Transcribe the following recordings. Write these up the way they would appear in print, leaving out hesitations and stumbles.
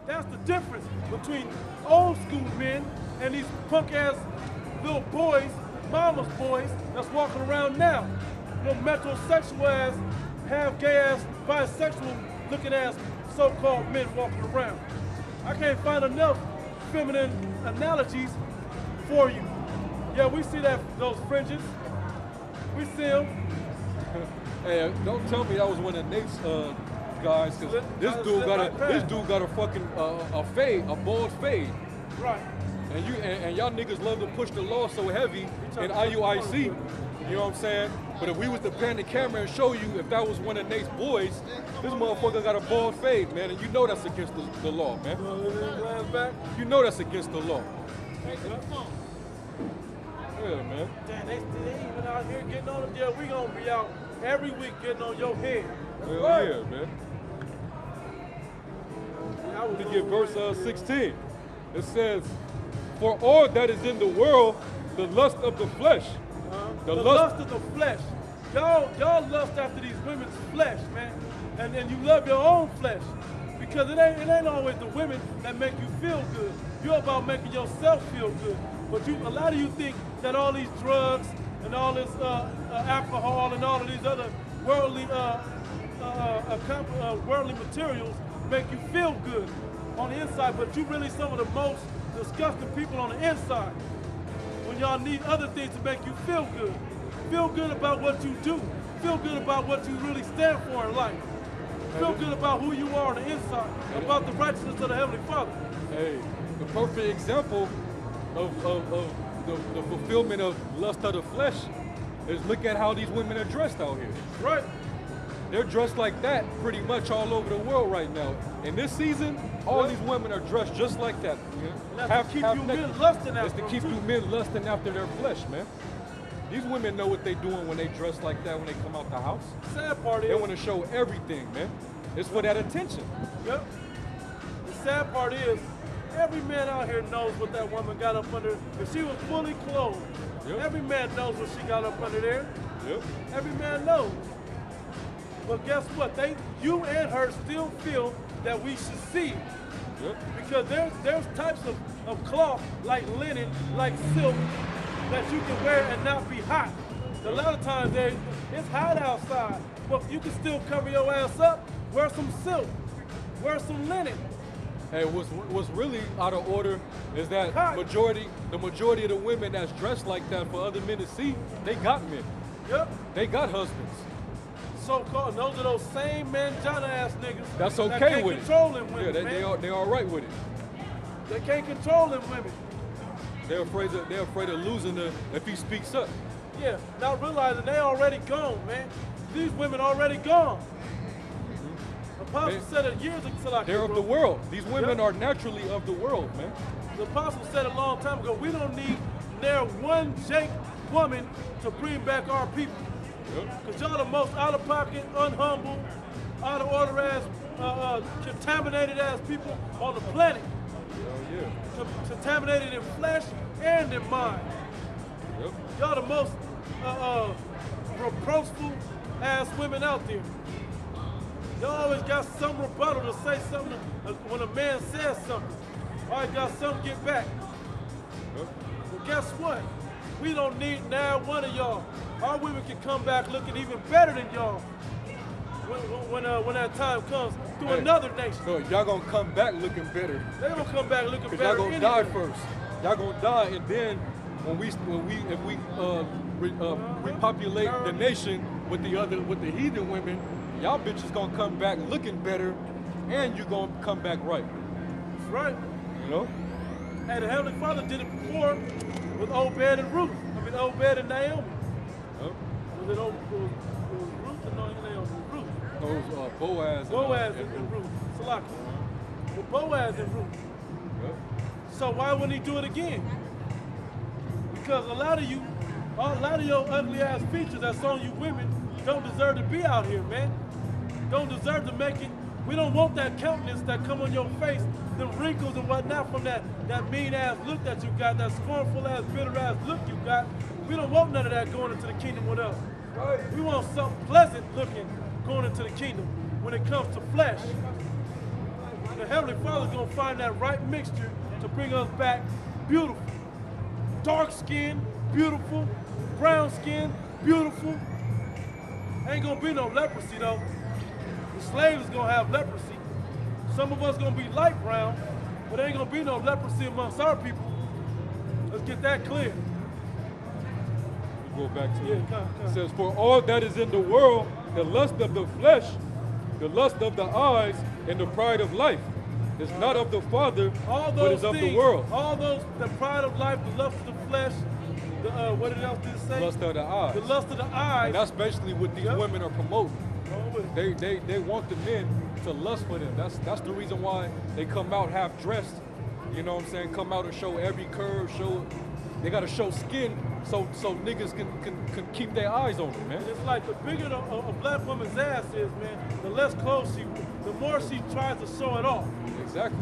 That's the difference between old school men and these punk ass little boys, mama's boys, that's walking around now. No metrosexual ass, half gay ass, bisexual looking ass so-called men walking around. I can't find enough feminine analogies for you. Yeah, we see those fringes. We see them. Hey, don't tell me that was one of Nate's guys, because this dude got a fucking a fade, a bald fade. Right. And y'all niggas love to push the law so heavy in IUIC. You know what I'm saying? But if we was to pan the camera and show you if that was one of Nate's boys, this motherfucker got a bald fade, man, and you know that's against the law, man. You know that's against the law. Yeah, man. Damn, they even out here getting on them. Yeah, we gonna be out every week getting on your head. Hell yeah, man. To get verse 16, it says, "For all that is in the world, the lust of the flesh." The lust of the flesh. Y'all lust after these women's flesh, man. And you love your own flesh. Because it ain't always the women that make you feel good. You're about making yourself feel good. But a lot of you think that all these drugs and all this alcohol and all of these other worldly materials make you feel good on the inside, but you really some of the most disgusting people on the inside. When y'all need other things to make you feel good. Feel good about what you do. Feel good about what you really stand for in life. Feel good about who you are on the inside, about the righteousness of the Heavenly Father. Hey, the perfect example of the fulfillment of lust of the flesh is look at how these women are dressed out here. Right. They're dressed like that pretty much all over the world right now. In this season, all these women are dressed just like that. And that's to keep you men lusting after them. It's to keep you men lusting after their flesh, man. These women know what they're doing when they dress like that when they come out the house. Sad part is they want to show everything, man. It's for that attention. Yep. The sad part is every man out here knows what that woman got up under. If she was fully clothed, every man knows what she got up under there. Yep. Every man knows. But guess what? You and her still feel that we should see. Yep. Because there's types of cloth, like linen, like silk, that you can wear and not be hot. A lot of times it's hot outside, but you can still cover your ass up, wear some silk, wear some linen. Hey, what's really out of order is that the majority of the women that's dressed like that for other men to see, they got men. Yep. They got husbands. So-called, those are those same mangina ass niggas. That's okay that can't with control them women, yeah, they all right with it. They can't control them women. They're afraid of losing her if he speaks up. Yeah, not realizing they already gone, man. These women already gone. Apostle said it years ago. They're of the world. These women are naturally of the world, man. The apostle said a long time ago, we don't need near one jank woman to bring back our people. Because y'all the most out-of-pocket, unhumble, out-of-order ass, contaminated ass people on the planet. Contaminated in flesh and in mind. Y'all the most reproachful ass women out there. Y'all always got some rebuttal to say something when a man says something. Always got something to get back. Well, guess what? We don't need now one of y'all. Our women can come back looking even better than y'all when that time comes through another nation. No, y'all gonna come back looking better. They gonna come back looking better. Y'all gonna die first. Y'all gonna die, and then if we repopulate the nation with the heathen women, y'all bitches gonna come back looking better, and you gonna come back right. That's right. You know. Hey, the Heavenly Father did it before with Obed and Ruth. I mean, Obed and Naomi. Was it Ruth or Naomi? Ruth. No, it was Boaz. Boaz and Ruth. Salaki. With Boaz and Ruth. So why wouldn't he do it again? Because a lot of your ugly ass features that's on you women don't deserve to be out here, man. Don't deserve to make it. We don't want that countenance that come on your face, the wrinkles and whatnot from that mean ass look that you got, that scornful ass, bitter ass look you got. We don't want none of that going into the kingdom with us. We want something pleasant looking going into the kingdom when it comes to flesh. the Heavenly Father's gonna find that right mixture to bring us back beautiful. Dark skin, beautiful. Brown skin, beautiful. Ain't gonna be no leprosy though. The slaves is gonna have leprosy. Some of us gonna be light brown, but ain't gonna be no leprosy amongst our people. Let's get that clear. Go back to Yeah, it. come. It says, for all that is in the world, the lust of the flesh, the lust of the eyes, and the pride of life is not of the Father, All but those is of things, the world. all those, the pride of life, the lust of the flesh, the what else did it say? Lust of the eyes. The lust of the eyes. And that's basically what these Yep. women are promoting. Go with it. They want the men to lust for them. That's the reason why they come out half dressed. You know what I'm saying? Come out and show every curve, they gotta show skin so niggas can keep their eyes on them, man. It's like the bigger a black woman's ass is, man, the less clothes the more she tries to show it off. Exactly.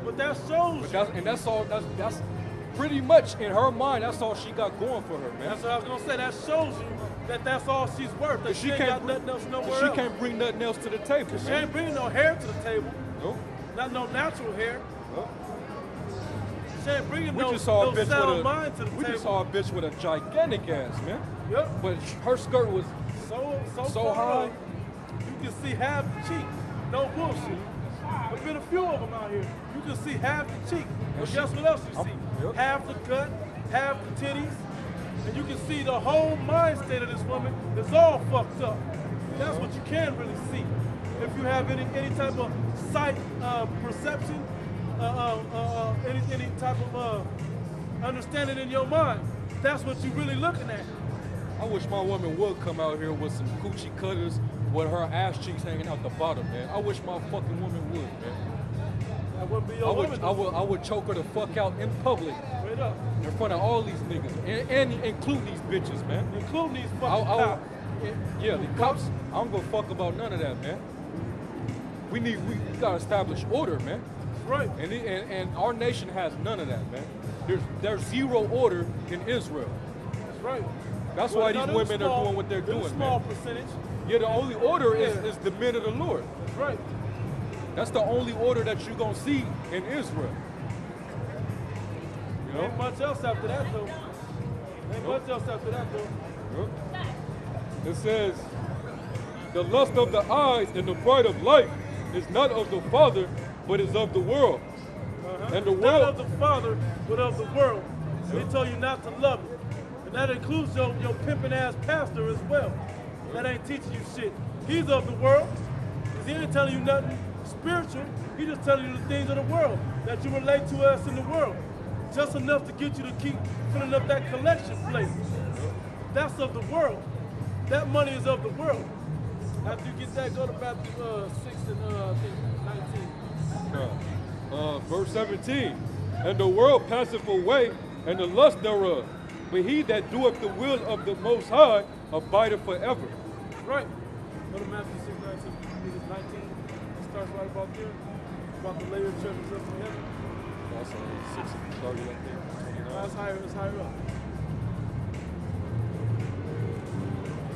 But that shows But that's all that's pretty much in her mind, that's all she got going for her, man. That's what I was gonna say. That shows you that that's all she's worth. That she ain't got nothing else nowhere She else. can't bring nothing else to the table, She man. ain't bringing no hair to the table. Nope. Not no natural hair. Nope. She ain't bringing We no, just saw a no bitch sound mind to the we table. just saw a bitch with a gigantic ass, man. Yep. But her skirt was So so far high. up, you can see half the cheek. No bullshit. There's been a few of them out here. You can see half the cheek. But she- guess what else you I'm- see? yep. Half the gut, half the titties. And you can see the whole mind state of this woman is all fucked up. That's what you can really see. If you have any type of sight perception, any type of understanding in your mind, that's what you're really looking at. I wish my woman would come out here with some coochie cutters with her ass cheeks hanging out the bottom, man. I wish my fucking woman would, man. That wouldn't be your woman. I would choke her the fuck out in public, Straight up. in front of all these niggas, and include these bitches, man. Including these I- fucking I- cops. Yeah, the cops. I don't give a fuck about none of that, man. We gotta establish order, man. Right. And our nation has none of that, man. There's zero order in Israel. That's right. That's Well, why now these them women are small- doing what they're them doing, small man. percentage. Yeah, the only order Yeah. is the men of the Lord. That's right. That's the only order that you're gonna see in Israel. You know? Ain't much else after that though. Ain't much else after that though. It says, the lust of the eyes and the pride of life is not of the Father, but is of the world. And the Not world, of the Father, but of the world. And he told you not to love it. And that includes your pimping ass pastor as well. That ain't teaching you shit. He's of the world. 'Cause he ain't telling you nothing spiritual. He just telling you the things of the world that you relate to us in the world. Just enough to get you to keep filling up that collection plate. That's of the world. That money is of the world. After you get that, go to Matthew 6 and I think 19. verse 17, and the world passeth away, and the lust thereof. But he that doeth the will of the Most High abideth forever. Right. Go to Matthew 6, 19. I think it's 19. It starts right about there. About the layer of churches up together. That's 6 started up there. It's higher up.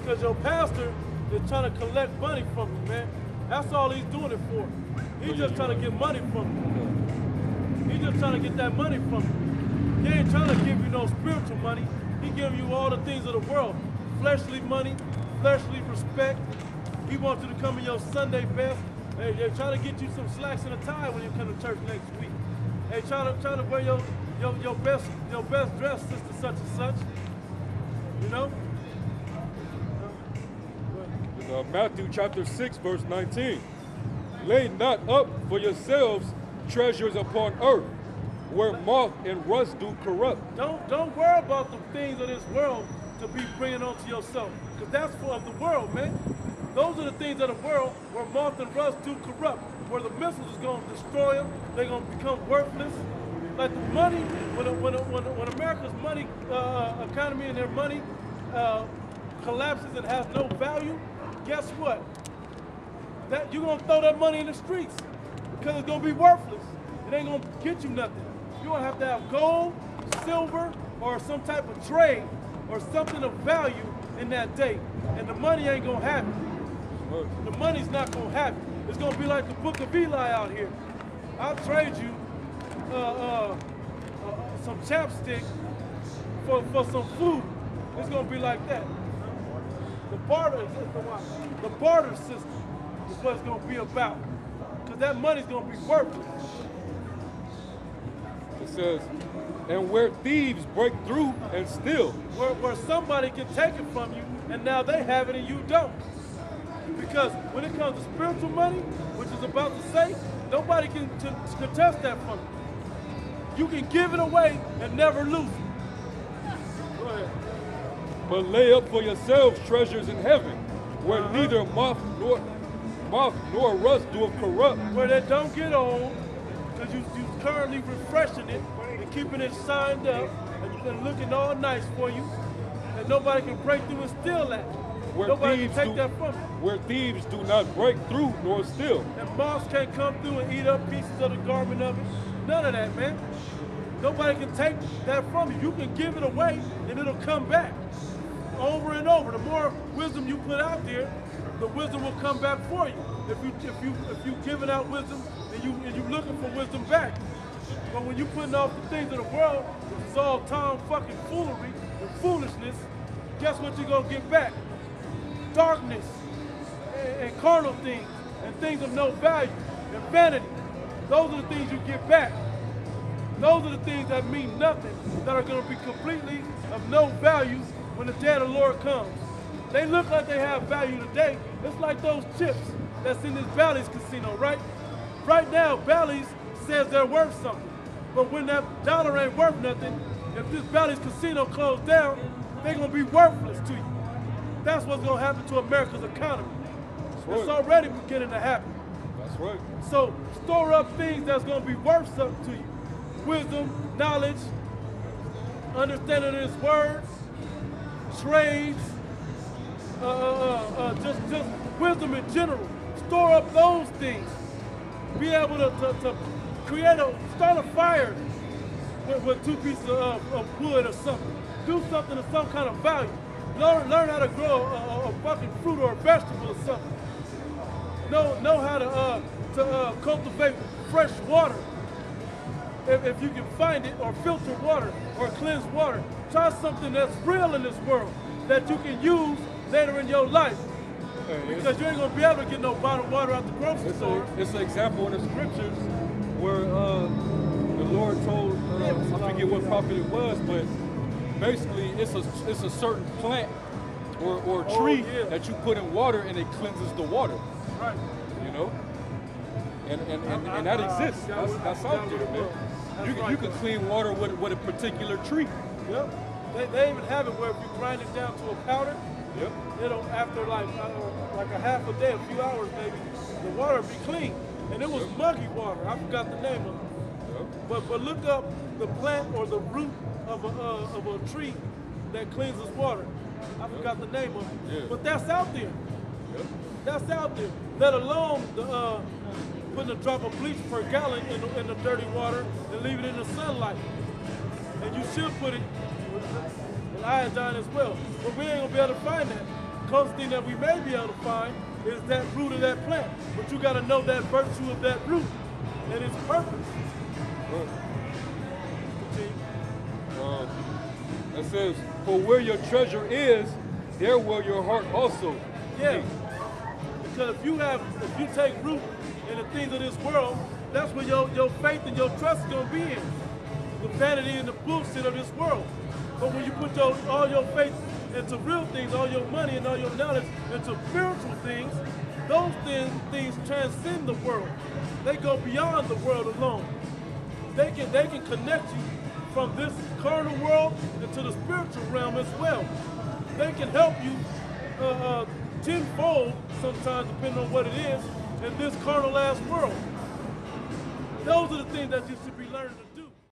Because your pastor is trying to collect money from you, man. That's all he's doing it for. He's just trying to get money from you. He's just trying to get that money from you. He ain't trying to give you no spiritual money. He giving you all the things of the world. Fleshly money, fleshly respect. He wants you to come in your Sunday best. Hey, they're trying to get you some slacks and a tie when you come to church next week. Hey, trying to wear your best dress, sister such and such. You know? Matthew chapter 6, verse 19. Lay not up for yourselves treasures upon earth, where moth and rust do corrupt. Don't worry about the things of this world to be bringing onto yourself, because that's for the world, man. Those are the things of the world where moth and rust do corrupt, where the missiles is going to destroy them. They're going to become worthless. Like the money, when America's money economy and their money collapses and has no value, guess what? That you're gonna throw that money in the streets because it's gonna be worthless. It ain't gonna get you nothing. You're gonna have gold, silver, or some type of trade or something of value in that day, and the money ain't gonna have it. The money's not gonna have it. It's gonna be like the Book of Eli out here. I'll trade you some chapstick for some food. It's gonna be like that. The barter system is what it's gonna be about. Because that money's gonna be worthless. It says, and where thieves break through and steal. Where somebody can take it from you and now they have it and you don't. Because when it comes to spiritual money, which is about to say, nobody can contest that from you. You can give it away and never lose it. Go ahead. But lay up for yourselves treasures in heaven, where neither moth nor rust doeth corrupt. Where they don't get old, because you currently refreshing it and keeping it shined up and looking all nice for you, and nobody can break through and steal that. Nobody can take that from you. Where thieves do not break through nor steal. And moths can't come through and eat up pieces of the garment of it. None of that, man. Nobody can take that from you. You can give it away and it'll come back over and over. The more wisdom you put out there, the wisdom will come back for you. If you giving out wisdom and you looking for wisdom back. But when you putting off the things of the world, which is all time fucking foolery and foolishness, guess what you're gonna get back? Darkness and carnal things and things of no value and vanity. Those are the things you get back. Those are the things that mean nothing, that are going to be completely of no value when the day of the Lord comes. They look like they have value today. It's like those chips that's in this Bally's casino, right? Right now, Bally's says they're worth something. But when that dollar ain't worth nothing, if this Bally's casino closed down, they're going to be worthless to you. That's what's going to happen to America's economy. It's already beginning to happen. That's right. So store up things that's going to be worth something to you. Wisdom, knowledge, understanding of His word, trades, just wisdom in general. Store up those things. Be able to start a fire with 2 pieces of wood or something. Do something of some kind of value. Learn how to grow a fucking fruit or a vegetable or something. Know how to cultivate fresh water. If you can find it, or filter water, or cleanse water. Try something that's real in this world that you can use later in your life. Because you ain't gonna be able to get no bottled water out the grocery store. It's an example in the scriptures where the Lord told, I forget what prophet it was, but basically it's a certain plant or tree that you put in water and it cleanses the water. Right. You know? And that exists. That's out there, man. You can clean water with a particular tree. Yep. They even have it where if you grind it down to a powder, yep, it'll, after like a half a day, a few hours maybe, the water will be clean. And it was muggy water. I forgot the name of it. Yep. But look up the plant or the root of a tree that cleanses water. I forgot the name of it. Yeah. But that's out there. Yep. That's out there. Let alone putting a drop of bleach per gallon in the dirty water and leave it in the sunlight. And you should put it in iodine as well. But we ain't gonna be able to find that. The closest thing that we may be able to find is that root of that plant. But you gotta know that virtue of that root and its purpose. It says, for where your treasure is, there will your heart also be. Yeah. Because if you take root in the things of this world, that's where your faith and your trust is gonna be in. The vanity and the bullshit of this world. But when you put all your faith into real things, all your money and all your knowledge into spiritual things, those things transcend the world. They go beyond the world alone. They can connect you from this carnal world into the spiritual realm as well. They can help you tenfold sometimes, depending on what it is, in this carnal ass world. Those are the things that you should be learning.